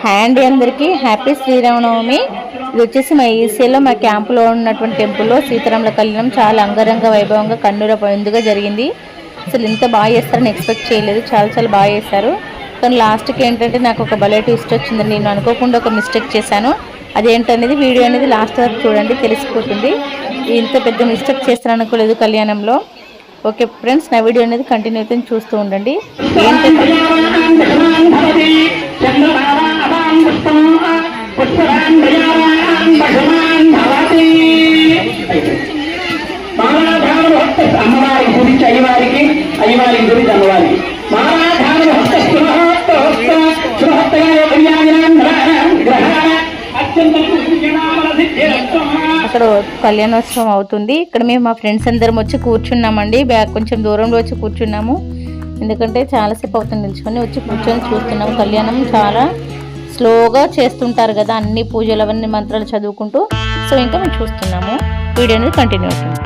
Hand అందరికీ happy Sri Rama Navami. ఇది వచ్చేసి మా ఈసీలో మా క్యాంపులో ఉన్నటువంటి టెంపుల్లో సీతారాముల కళ్యాణం చాలా అంగరంగ వైభవంగా కన్నుల పండుగగా జరిగింది. అసలు ఇంత బాగా చేస్తారని ఎక్స్పెక్ట్ చేయలేదు. చాలా చాలా బాగా చేశారు. కానీ లాస్ట్కి ఏంటంటే నాకు ఒక భలే ట్విస్ట్ వచ్చింది. నేను అనుకోకుండా ఒక మిస్టేక్ చేశాను. అదేంటనేది వీడియో అనేది లాస్ట్ వరకు చూడండి, తెలిసిపోతుంది. ఇంత పెద్ద మిస్టేక్ చేస్తాను అనుకోలేదు కళ్యాణంలో. ఓకే ఫ్రెండ్స్, నా వీడియో అనేది కంటిన్యూ అయితే చూస్తూ ఉండండి. ఏంటంటే అమ్మవారి గురించి అయ్యవారికి, అయ్యవారి గురించి అమ్మవారికి అక్కడ కళ్యాణోత్సవం అవుతుంది. ఇక్కడ మేము మా ఫ్రెండ్స్ అందరం వచ్చి కూర్చున్నామండి. కొంచెం దూరంలో వచ్చి కూర్చున్నాము. ఎందుకంటే చాలాసేపు అవుతుంది నిల్చుకొని వచ్చి కూర్చొని చూస్తున్నాము. కళ్యాణం చాలా స్లోగా చేస్తుంటారు కదా, అన్ని పూజలు అవన్నీ మంత్రాలు చదువుకుంటూ. సో ఇంకా మేము చూస్తున్నాము. వీడియో అనేది కంటిన్యూ అవుతుంది.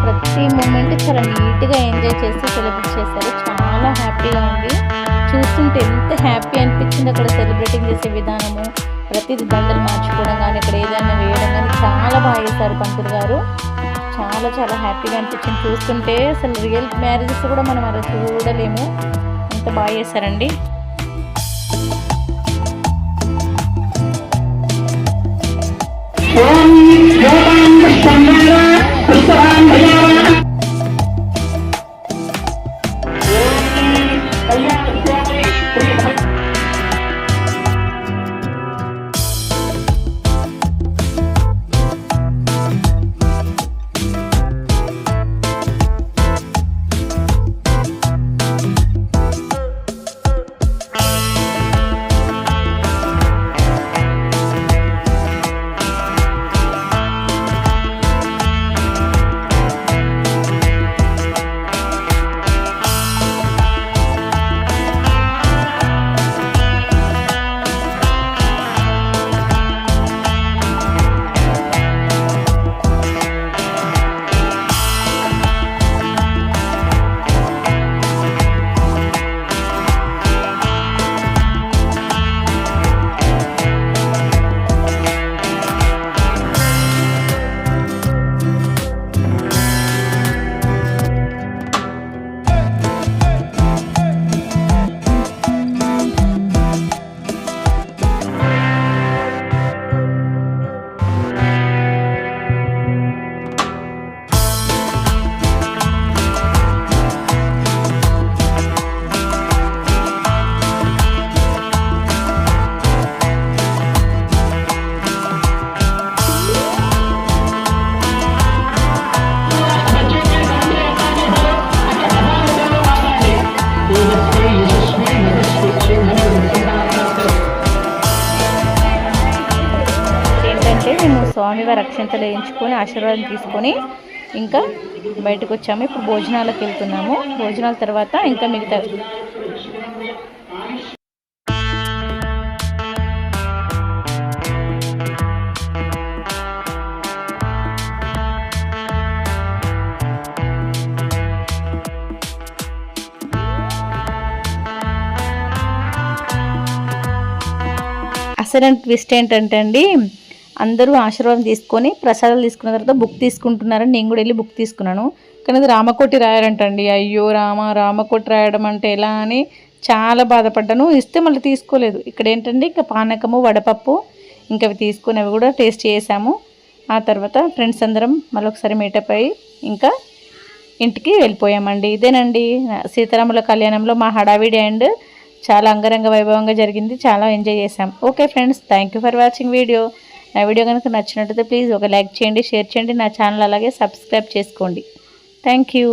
ప్రతి మూమెంట్ చాలా నీట్గా ఎంజాయ్ చేసి సెలబ్రేట్ చేశారు. చాలా హ్యాపీగా ఉంది. చూస్తుంటే ఎంత హ్యాపీ అనిపించింది. అక్కడ సెలబ్రేటింగ్ చేసే విధానము, ప్రతిదీ దండలు మార్చుకోవడం కానీ, ఇక్కడ ఏదైనా వేయడం కానీ చాలా బాగా చేశారు పంతులు గారు. చాలా చాలా హ్యాపీగా అనిపించింది. చూస్తుంటే అసలు రియల్ మ్యారేజెస్ కూడా మనం అలా చూడలేము, అంత బాగా చేశారండి. స్వామివారి అక్షంతలు వేయించుకొని ఆశీర్వాదం తీసుకొని ఇంకా బయటకు వచ్చాము. ఇప్పుడు భోజనాలకు వెళ్తున్నాము. భోజనాల తర్వాత ఇంకా మిగతా అసలు ట్విస్ట్ ఏంటంటే అండి, అందరూ ఆశీర్వాదం తీసుకొని ప్రసాదాలు తీసుకున్న తర్వాత బుక్ తీసుకుంటున్నారని నేను కూడా వెళ్ళి బుక్ తీసుకున్నాను. కానీ అది రామకోటి రాయారంటండి. అయ్యో రామకోటి రాయడం అంటే ఎలా అని చాలా బాధపడ్డాను. ఇస్తే మళ్ళీ తీసుకోలేదు. ఇక్కడ ఏంటంటే ఇంకా పానకము వడపప్పు ఇంకా అవి తీసుకొని అవి కూడా టేస్ట్ చేసాము. ఆ తర్వాత ఫ్రెండ్స్ అందరం మళ్ళీ ఒకసారి మీటప్ అయ్యి ఇంకా ఇంటికి వెళ్ళిపోయామండి. ఇదేనండి సీతారాముల కళ్యాణంలో మా హడావిడి అండ్ చాలా అంగరంగ వైభవంగా జరిగింది. చాలా ఎంజాయ్ చేసాం. Okay friends, thank you for watching video. నా వీడియో కనుక నచ్చినట్లయితే ప్లీజ్ ఒక లైక్ చేయండి, షేర్ చేయండి, నా ఛానల్ అలాగే సబ్స్క్రైబ్ చేసుకోండి. Thank you.